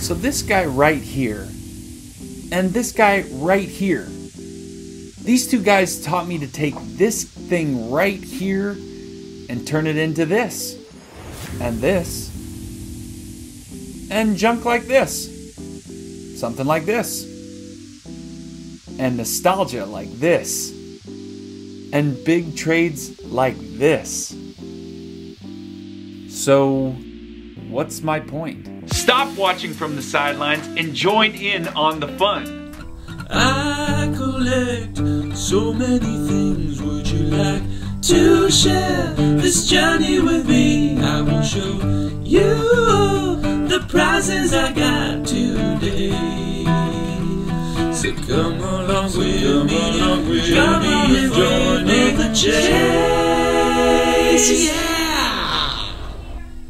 So this guy right here, and this guy right here, these two guys taught me to take this thing right here and turn it into this, and this, and junk like this, something like this, and nostalgia like this, and big trades like this. So, what's my point? Stop watching from the sidelines and join in on the fun. I collect so many things. Would you like to share this journey with me? I will show you the prizes I got today. So come along with me, come on and join in the chase. Yeah.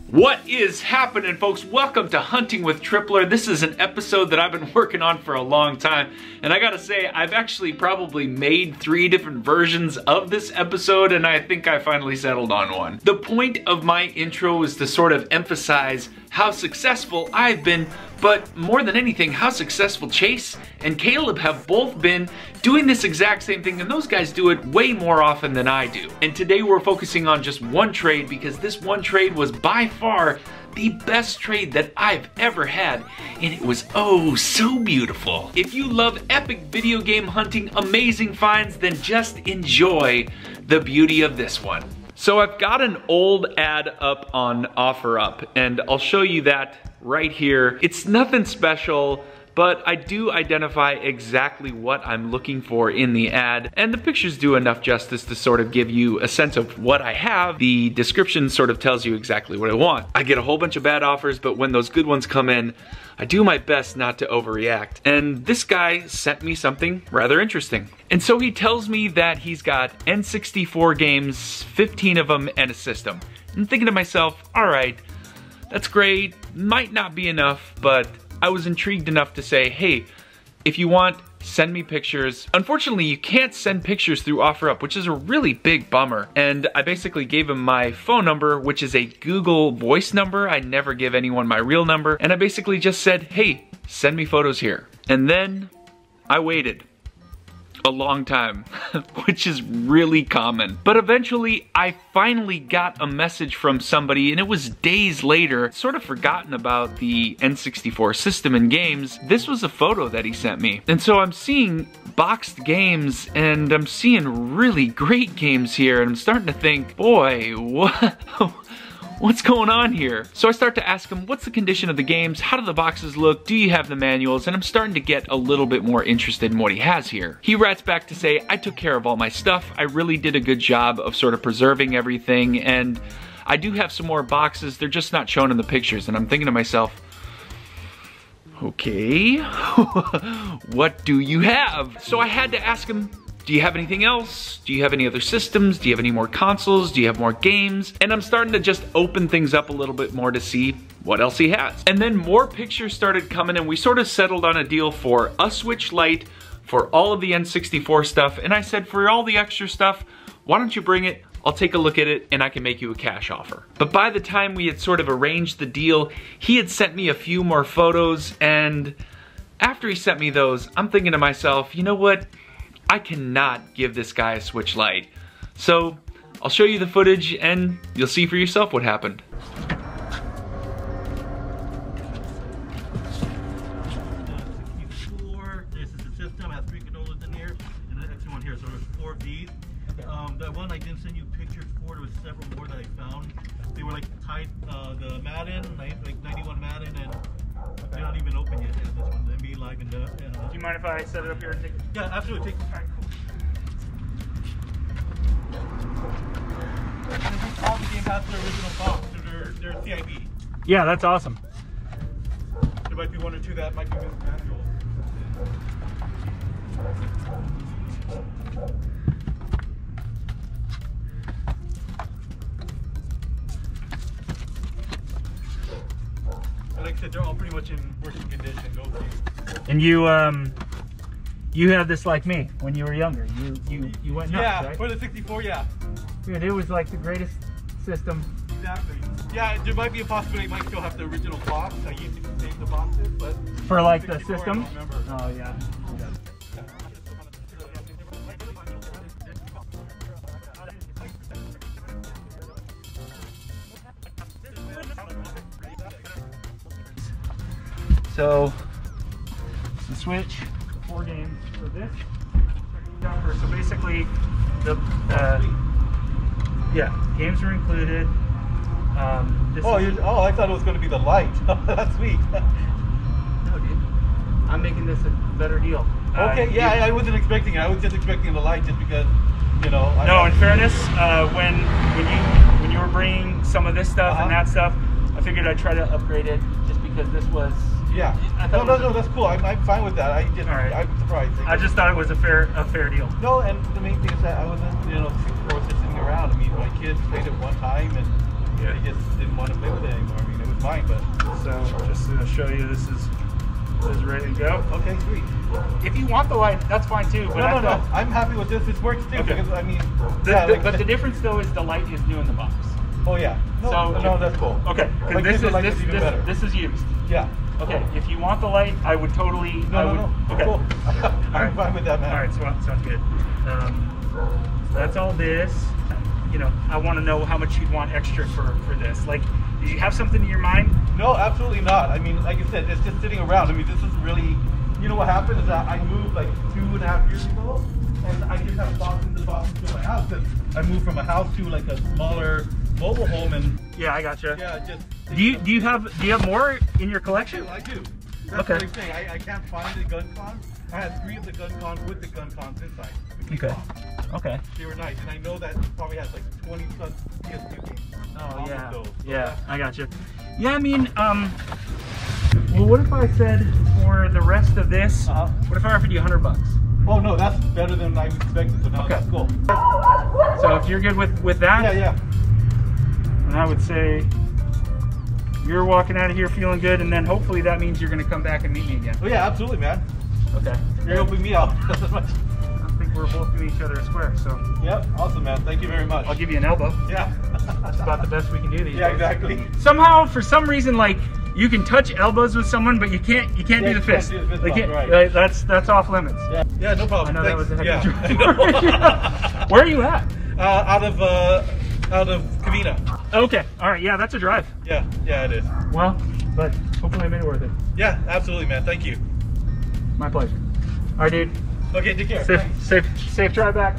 What is happening, folks? Welcome to Hunting with Tripler. This is an episode that I've been working on for a long time, and I gotta say, I've actually probably made 3 different versions of this episode, and I think I finally settled on one. The point of my intro is to sort of emphasize how successful I've been, but more than anything, how successful Chase and Caleb have both been doing this exact same thing, and those guys do it way more often than I do. And today we're focusing on just one trade, because this one trade was by far the best trade that I've ever had, and it was oh so beautiful. If you love epic video game hunting, amazing finds, then just enjoy the beauty of this one. So I've got an old ad up on OfferUp, and I'll show you that right here. It's nothing special, but I do identify exactly what I'm looking for in the ad, and the pictures do enough justice to sort of give you a sense of what I have. The description sort of tells you exactly what I want. I get a whole bunch of bad offers, but when those good ones come in, I do my best not to overreact. And this guy sent me something rather interesting. And so he tells me that he's got N64 games, 15 of them, and a system. I'm thinking to myself, all right, that's great, might not be enough, but I was intrigued enough to say, hey, if you want, send me pictures. Unfortunately, you can't send pictures through OfferUp, which is a really big bummer. And I basically gave him my phone number, which is a Google voice number. I never give anyone my real number. And I basically just said, hey, send me photos here. And then I waited a long time, which is really common. But eventually, I finally got a message from somebody, and it was days later. Sort of forgotten about the N64 system and games. This was a photo that he sent me. And so I'm seeing boxed games, and I'm seeing really great games here, and I'm starting to think, boy, what's going on here? So I start to ask him, what's the condition of the games? How do the boxes look? Do you have the manuals? And I'm starting to get a little bit more interested in what he has here. He writes back to say, I took care of all my stuff. I really did a good job of sort of preserving everything. And I do have some more boxes. They're just not shown in the pictures. And I'm thinking to myself, okay, what do you have? So I had to ask him, do you have anything else? Do you have any other systems? Do you have any more consoles? Do you have more games? And I'm starting to just open things up a little bit more to see what else he has. And then more pictures started coming, and we sort of settled on a deal for a Switch Lite for all of the N64 stuff. And I said, for all the extra stuff, why don't you bring it? I'll take a look at it and I can make you a cash offer. But by the time we had sort of arranged the deal, he had sent me a few more photos, and after he sent me those, I'm thinking to myself, you know what? I cannot give this guy a Switch Lite. So I'll show you the footage and you'll see for yourself what happened. This is the system, has 3 controllers in here, and the extra one here, so there's 4 of these. The one I didn't send you pictures for, there was several more that I found. They were like tied, the Madden, like 91 Madden, and they're not even open yet. This one, the NBA Live and the... Do you mind if I set it up here and take it? Yeah, absolutely. Take it. And all the games have the original box, so they're CIB. Yeah, that's awesome. There might be 1 or 2 that might be manual. Like I said, they're all pretty much in working condition. Go see. And you had this like me when you were younger. You went nuts, yeah, right? For the 64, yeah. Dude, it was like the greatest system. Exactly. Yeah, there might be a possibility you might still have the original box. I used to save the boxes, but For like the 64, I system? don't remember. Oh yeah. So the Switch, 4 games for this. So basically, the yeah, games are included. This I thought it was going to be the light. That's sweet. No, dude. I'm making this a better deal. Okay, I wasn't expecting it. I was just expecting the light, just because, you know. No, in fairness, when you were bringing some of this stuff and that stuff, I figured I'd try to upgrade it just because this was. Yeah. No, that's cool. I'm fine with that. I'm surprised. I just thought it was a fair deal. No, and the main thing is that I wasn't, just sitting around. I mean, my kids played it one time and they just didn't want to play with it anymore. I mean, it was fine, but. So just to show you, this is ready to go. Okay, sweet. If you want the light, that's fine too. But No. I'm happy with this. This works too. Okay. Because I mean, but the difference though is the light is new in the box. Oh yeah. No, that's cool. Okay, because this is used. Yeah. Okay, if you want the light, I would totally. No. Okay. Cool. I'm right. fine with that, man. All right, sounds good. So that's all this. I want to know how much you'd want extra for this. Like, did you have something in your mind? No, absolutely not. I mean, like I said, it's just sitting around. I mean, this is really, what happened is that I moved like 2.5 years ago, and I just have boxes to my house. Because I moved from a house to like a smaller mobile home, and yeah, I gotcha. Yeah, just. Do you have more in your collection? I do. That's okay. what I'm saying. I can't find the gun cons. I had 3 of the gun cons with the gun cons inside. Okay. Okay. They were nice, and I know that probably has like 20 plus PS2 games. Oh yeah. So yeah, I gotcha. Yeah, I mean, well, what if I said for the rest of this, what if I offered you $100? Oh no, that's better than I expected. So now that's cool. So if you're good with that, yeah. And I would say you're walking out of here feeling good, and then hopefully that means you're going to come back and meet me again. Oh yeah, absolutely, man. Okay. You're helping me out. I think we're both doing each other a square, so. Yep, awesome, man. Thank you very much. I'll give you an elbow. Yeah. That's about the best we can do these days. Yeah, exactly. Somehow, for some reason, like, you can touch elbows with someone, but you can't do the fist. Right. That's off limits. Yeah, no problem. I know. Thanks. That was a heck of a drive. Where are you at? Out of Covina. Okay. All right. Yeah, that's a drive. Yeah, it is. Well, but hopefully I made it worth it. Yeah, absolutely, man. Thank you. My pleasure. All right, dude. Okay, take care. Safe drive back.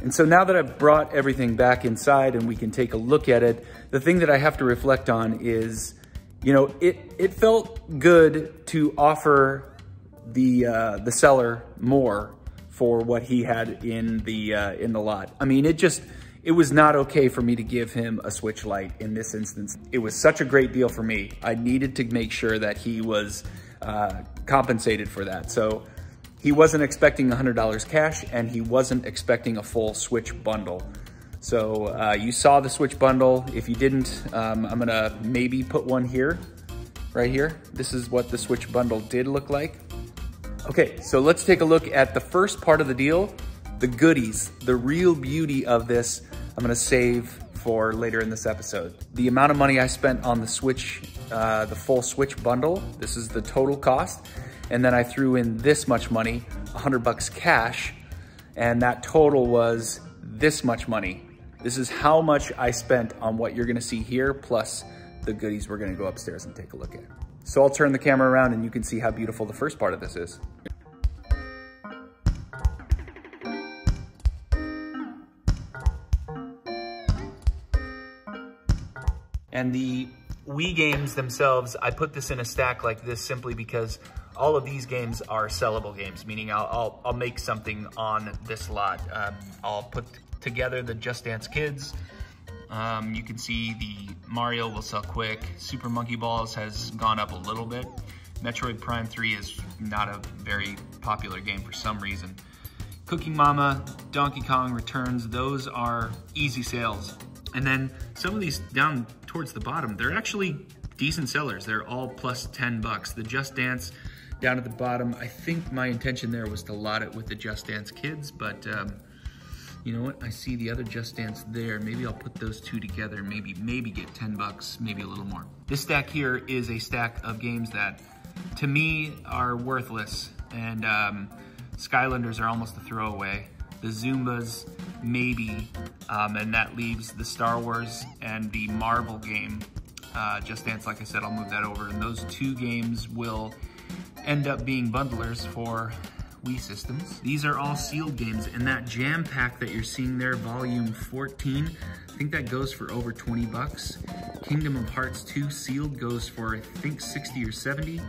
And so now that I've brought everything back inside and we can take a look at it, the thing that I have to reflect on is, it felt good to offer the seller more for what he had in the lot. I mean, it was not okay for me to give him a Switch Lite in this instance. It was such a great deal for me. I needed to make sure that he was compensated for that. So he wasn't expecting $100 cash, and he wasn't expecting a full Switch bundle. So you saw the Switch bundle. If you didn't, I'm gonna maybe put one here, right here. This is what the Switch bundle did look like. Okay, so let's take a look at the first part of the deal, the goodies, the real beauty of this. I'm gonna save for later in this episode. The amount of money I spent on the Switch, the full Switch bundle, this is the total cost. And then I threw in this much money, $100 cash, and that total was this much money. This is how much I spent on what you're gonna see here, plus the goodies we're gonna go upstairs and take a look at. So I'll turn the camera around and you can see how beautiful the first part of this is. And the Wii games themselves, I put this in a stack like this simply because all of these games are sellable games, meaning I'll make something on this lot. I'll put together the Just Dance Kids. You can see the Mario will sell quick. Super Monkey Balls has gone up a little bit. Metroid Prime 3 is not a very popular game for some reason. Cooking Mama, Donkey Kong Returns, those are easy sales. And then some of these down towards the bottom, they're actually decent sellers. They're all plus 10 bucks. The Just Dance down at the bottom, I think my intention there was to lot it with the Just Dance kids, but you know what? I see the other Just Dance there. Maybe I'll put those two together, maybe get 10 bucks, maybe a little more. This stack here is a stack of games that, to me, are worthless, and Skylanders are almost a throwaway. The Zumbas, maybe, and that leaves the Star Wars and the Marvel game. Just Dance, like I said, I'll move that over, and those two games will end up being bundlers for Wii systems. These are all sealed games, and that jam pack that you're seeing there, volume 14, I think that goes for over 20 bucks. Kingdom of Hearts 2 sealed goes for, I think, 60 or 70.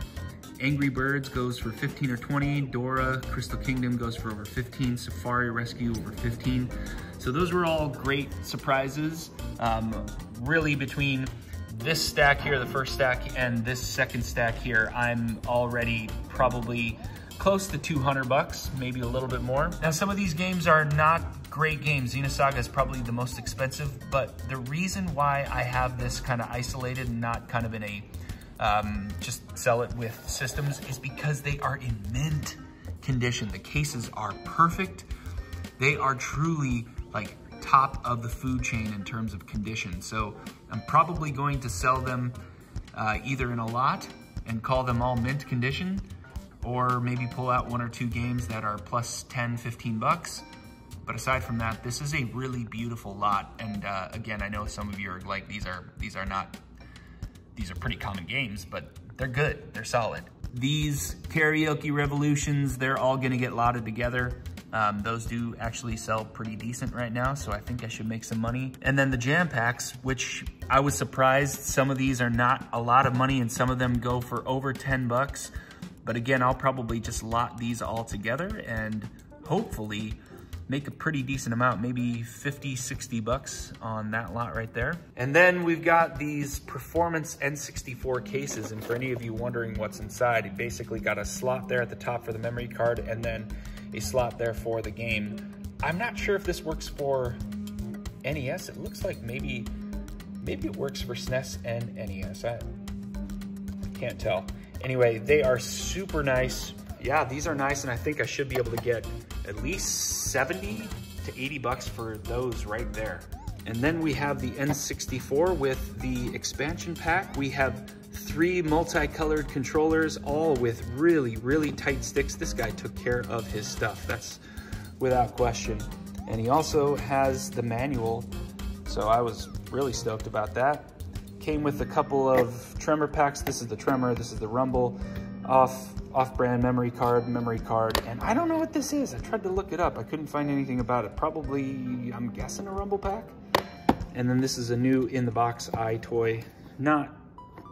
Angry Birds goes for 15 or 20. Dora Crystal Kingdom goes for over 15. Safari Rescue over 15. So those were all great surprises. Really, between this stack here, the first stack, and this second stack here, I'm already probably close to 200 bucks, maybe a little bit more. Now, some of these games are not great games. Xenosaga is probably the most expensive, but the reason why I have this kind of isolated and not kind of in a just sell it with systems is because they are in mint condition. The cases are perfect. They are truly like top of the food chain in terms of condition. So I'm probably going to sell them either in a lot and call them all mint condition, or maybe pull out one or two games that are plus 10, 15 bucks. But aside from that, this is a really beautiful lot. And again, I know some of you are like, these are pretty common games, but they're good, they're solid. These Karaoke Revolutions, they're all gonna get lotted together. Those do actually sell pretty decent right now, so I think I should make some money. And then the jam packs, which I was surprised, some of these are not a lot of money and some of them go for over 10 bucks. But again, I'll probably just lot these all together and hopefully make a pretty decent amount, maybe 50, 60 bucks on that lot right there. And then we've got these Performance N64 cases, and for any of you wondering what's inside, you basically got a slot there at the top for the memory card and then a slot there for the game. I'm not sure if this works for NES. It looks like maybe it works for SNES and NES. I can't tell. Anyway, they are super nice. Yeah, these are nice, and I think I should be able to get at least 70 to 80 bucks for those right there. And then we have the N64 with the expansion pack. We have 3 multicolored controllers, all with really, really tight sticks. This guy took care of his stuff, that's without question. And he also has the manual, so I was really stoked about that. Came with a couple of Tremor packs. This is the Tremor, this is the Rumble, off-brand memory card, and I don't know what this is. I tried to look it up. I couldn't find anything about it. Probably, I'm guessing, a Rumble pack. And then this is a new in-the-box iToy.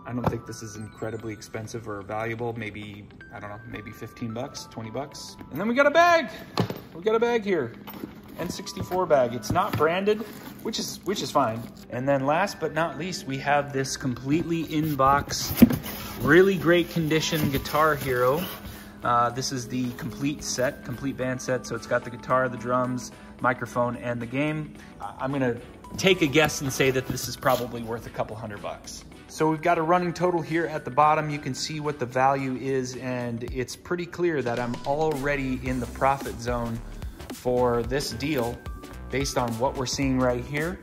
I don't think this is incredibly expensive or valuable. Maybe, I don't know, maybe 15 bucks, 20 bucks. And then we got a bag. We got a bag here. N64 bag. It's not branded, which is fine. And then last but not least, we have this completely in-box, really great condition Guitar Hero. This is the complete band set. So it's got the guitar, the drums, microphone, and the game. I'm gonna take a guess and say that this is probably worth a couple $100 bucks. So we've got a running total here at the bottom. You can see what the value is, and it's pretty clear that I'm already in the profit zone for this deal based on what we're seeing right here.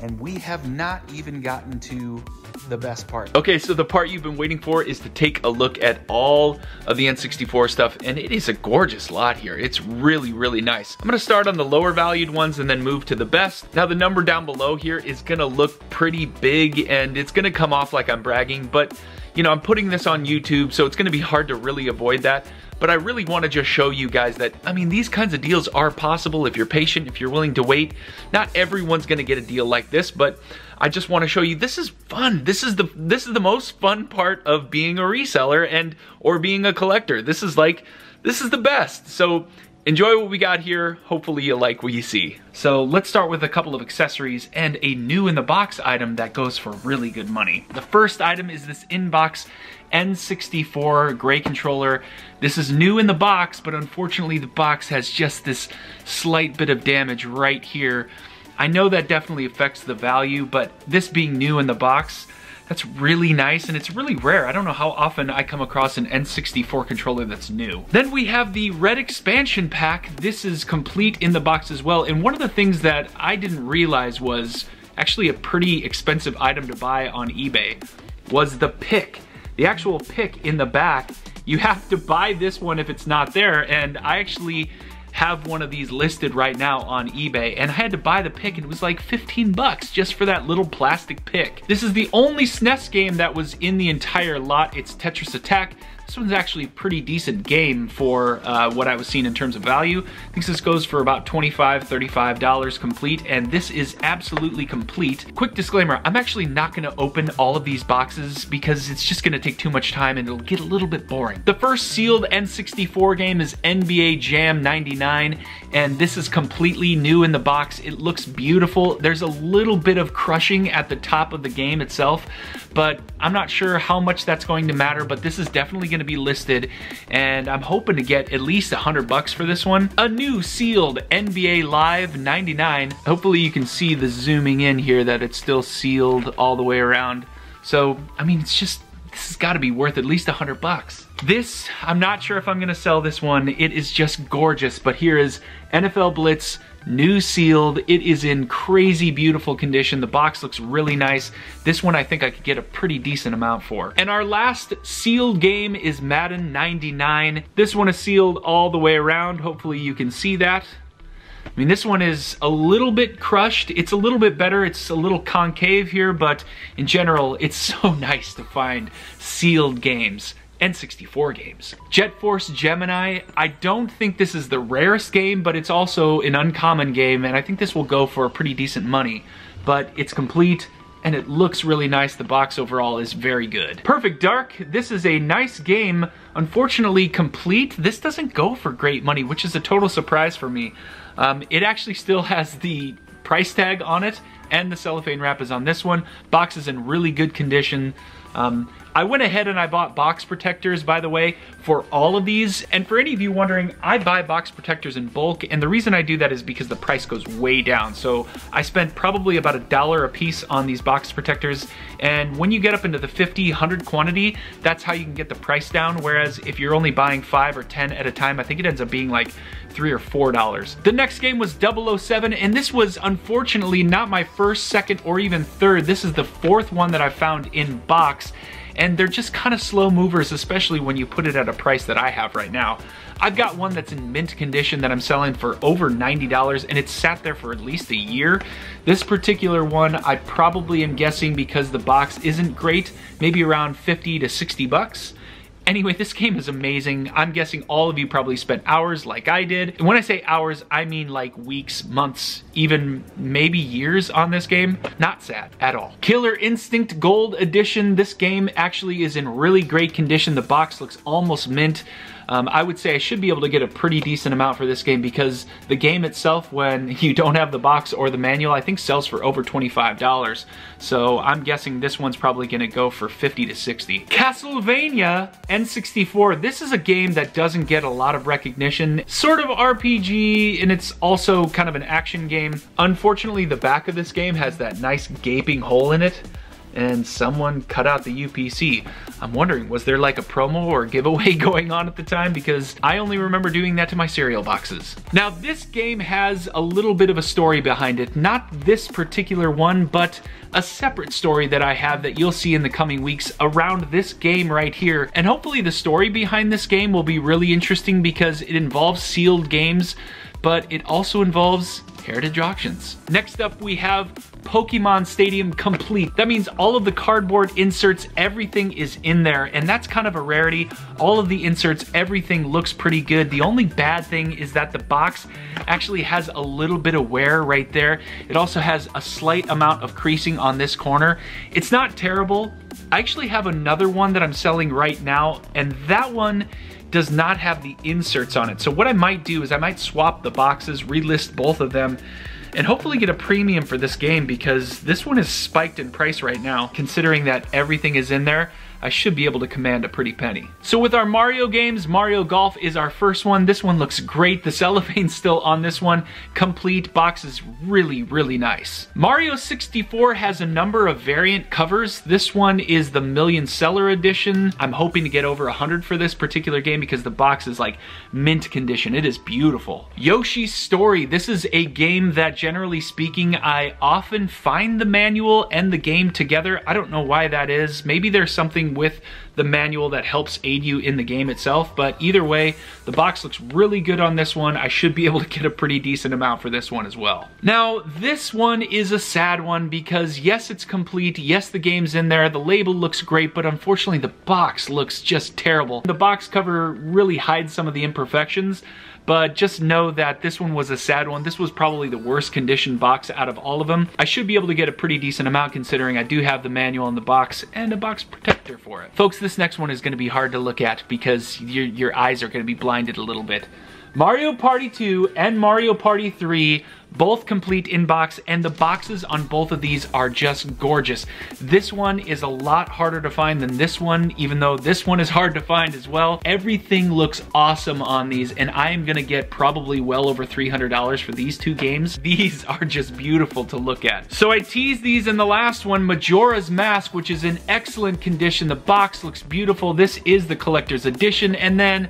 And we have not even gotten to the best part. Okay, so the part you've been waiting for is to take a look at all of the N64 stuff, and it is a gorgeous lot here. It's really, really nice. I'm gonna start on the lower valued ones and then move to the best. Now the number down below here is gonna look pretty big and it's gonna come off like I'm bragging, but you know, I'm putting this on YouTube, so it's gonna be hard to really avoid that. But I really wanna just show you guys that, I mean, these kinds of deals are possible if you're patient, if you're willing to wait. Not everyone's gonna get a deal like this, but I just wanna show you this is fun. This is the most fun part of being a reseller or being a collector. This is the best. So enjoy what we got here. Hopefully you like what you see. So let's start with a couple of accessories and a new in the box item that goes for really good money. The first item is this in-box N64 gray controller. This is new in the box, but unfortunately the box has just this slight bit of damage right here. I know that definitely affects the value, but this being new in the box, that's really nice, and it's really rare. I don't know how often I come across an N64 controller that's new. Then we have the Red expansion pack. This is complete in the box as well, and one of the things that I didn't realize was actually a pretty expensive item to buy on eBay was the pick. The actual pick in the back. You have to buy this one if it's not there, and I actually have one of these listed right now on eBay, and I had to buy the pick, and it was like 15 bucks just for that little plastic pick. This is the only SNES game that was in the entire lot. It's Tetris Attack. This one's actually a pretty decent game for what I was seeing in terms of value. I think this goes for about $25, $35 complete, and this is absolutely complete. Quick disclaimer, I'm actually not gonna open all of these boxes because it's just gonna take too much time and it'll get a little bit boring. The first sealed N64 game is NBA Jam 99, and this is completely new in the box. It looks beautiful. There's a little bit of crushing at the top of the game itself, but I'm not sure how much that's going to matter, but this is definitely gonna be listed, and I'm hoping to get at least 100 bucks for this one. A new sealed NBA Live 99. Hopefully you can see the zooming in here that it's still sealed all the way around. So, I mean, it's just, this has gotta be worth at least 100 bucks. This, I'm not sure if I'm gonna sell this one. It is just gorgeous, but here is NFL Blitz, new sealed. It is in crazy beautiful condition. The box looks really nice. This one I think I could get a pretty decent amount for. And our last sealed game is Madden 99. This one is sealed all the way around. Hopefully you can see that. I mean, this one is a little bit crushed. It's a little bit better. It's a little concave here, but in general, it's so nice to find sealed games. N64 games. Jet Force Gemini, I don't think this is the rarest game, but it's also an uncommon game, and I think this will go for a pretty decent money. But it's complete, and it looks really nice. The box overall is very good. Perfect Dark, this is a nice game. Unfortunately, complete. This doesn't go for great money, which is a total surprise for me. It actually still has the price tag on it, and the cellophane wrap is on this one. Box is in really good condition. I went ahead and I bought box protectors, by the way, for all of these. And for any of you wondering, I buy box protectors in bulk, and the reason I do that is because the price goes way down. So I spent probably about $1 a piece on these box protectors, and when you get up into the 50, 100 quantity, that's how you can get the price down, whereas if you're only buying 5 or 10 at a time, I think it ends up being like $3 or $4. The next game was 007, and this was unfortunately not my first, second, or even third. This is the fourth one that I found in box, and they're just kind of slow movers, especially when you put it at a price that I have right now. I've got one that's in mint condition that I'm selling for over $90, and it's sat there for at least a year. This particular one, I probably am guessing, because the box isn't great, maybe around 50 to 60 bucks. Anyway, this game is amazing. I'm guessing all of you probably spent hours like I did. And when I say hours, I mean like weeks, months, even maybe years on this game. Not sad at all. Killer Instinct Gold Edition. This game actually is in really great condition. The box looks almost mint. I would say I should be able to get a pretty decent amount for this game, because the game itself, when you don't have the box or the manual, I think sells for over $25. So I'm guessing this one's probably gonna go for 50 to 60. Castlevania N64. This is a game that doesn't get a lot of recognition. Sort of RPG, and it's also kind of an action game. Unfortunately, the back of this game has that nice gaping hole in it, and someone cut out the UPC. I'm wondering, was there like a promo or giveaway going on at the time? Because I only remember doing that to my cereal boxes. Now, this game has a little bit of a story behind it. Not this particular one, but a separate story that I have that you'll see in the coming weeks around this game right here. And hopefully the story behind this game will be really interesting, because it involves sealed games, but it also involves heritage auctions. Next up, we have Pokemon Stadium Complete. That means all of the cardboard inserts, everything is in there, and that's kind of a rarity. All of the inserts, everything looks pretty good. The only bad thing is that the box actually has a little bit of wear right there. It also has a slight amount of creasing on this corner. It's not terrible. I actually have another one that I'm selling right now, and that one does not have the inserts on it. So what I might do is I might swap the boxes, relist both of them, and hopefully get a premium for this game, because this one is spiked in price right now. Considering that everything is in there, I should be able to command a pretty penny. So with our Mario games, Mario Golf is our first one. This one looks great. The cellophane's still on this one. Complete box is really, really nice. Mario 64 has a number of variant covers. This one is the Million Seller Edition. I'm hoping to get over 100 for this particular game because the box is like mint condition. It is beautiful. Yoshi's Story. This is a game that, generally speaking, I often find the manual and the game together. I don't know why that is. Maybe there's something with the manual that helps aid you in the game itself, but either way, the box looks really good on this one. I should be able to get a pretty decent amount for this one as well. Now, this one is a sad one because yes, it's complete, yes, the game's in there, the label looks great, but unfortunately the box looks just terrible. The box cover really hides some of the imperfections, but just know that this one was a sad one. This was probably the worst condition box out of all of them. I should be able to get a pretty decent amount considering I do have the manual in the box and a box protector for it. Folks, this next one is gonna be hard to look at because your eyes are gonna be blinded a little bit. Mario Party 2 and Mario Party 3, both complete in box, and the boxes on both of these are just gorgeous. This one is a lot harder to find than this one, even though this one is hard to find as well. Everything looks awesome on these, and I am gonna get probably well over $300 for these two games. These are just beautiful to look at. So I teased these in the last one, Majora's Mask, which is in excellent condition. The box looks beautiful. This is the collector's edition, and then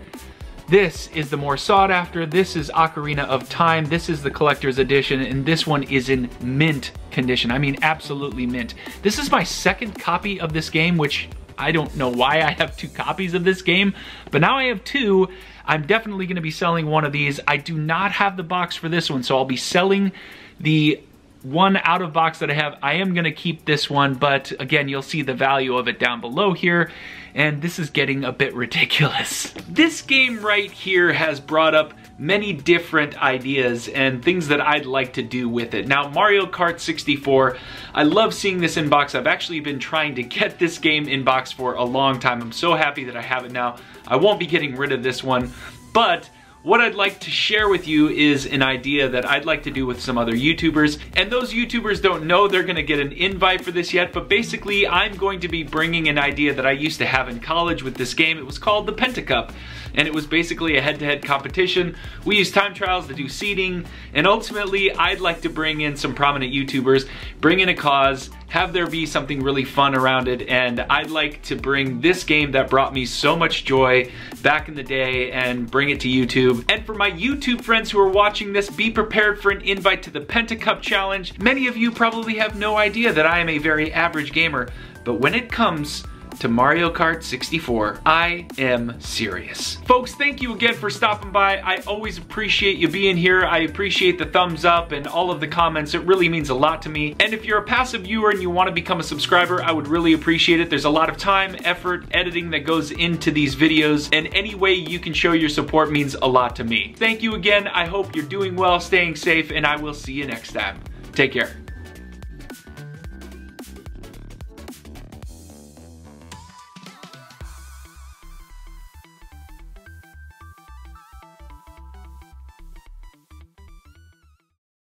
this is the more sought after. This is Ocarina of Time. This is the collector's edition, and this one is in mint condition. I mean, absolutely mint. This is my second copy of this game, which I don't know why I have two copies of this game, but now I have two. I'm definitely gonna be selling one of these. I do not have the box for this one, so I'll be selling the one out of box that I have. I am gonna keep this one, but again, you'll see the value of it down below here, and this is getting a bit ridiculous. This game right here has brought up many different ideas and things that I'd like to do with it. Now, Mario Kart 64, I love seeing this in box. I've actually been trying to get this game in box for a long time. I'm so happy that I have it now. I won't be getting rid of this one, but what I'd like to share with you is an idea that I'd like to do with some other YouTubers, and those YouTubers don't know they're gonna get an invite for this yet, but basically I'm going to be bringing an idea that I used to have in college with this game. It was called the Pentacup, and it was basically a head-to-head competition. We used time trials to do seeding, and ultimately I'd like to bring in some prominent YouTubers, bring in a cause, have there be something really fun around it, and I'd like to bring this game that brought me so much joy back in the day and bring it to YouTube. And for my YouTube friends who are watching this, be prepared for an invite to the Pentacup Challenge. Many of you probably have no idea that I am a very average gamer, but when it comes to Mario Kart 64, I am serious. Folks, thank you again for stopping by. I always appreciate you being here. I appreciate the thumbs up and all of the comments. It really means a lot to me. And if you're a passive viewer and you want to become a subscriber, I would really appreciate it. There's a lot of time, effort, editing that goes into these videos, and any way you can show your support means a lot to me. Thank you again. I hope you're doing well, staying safe, and I will see you next time. Take care.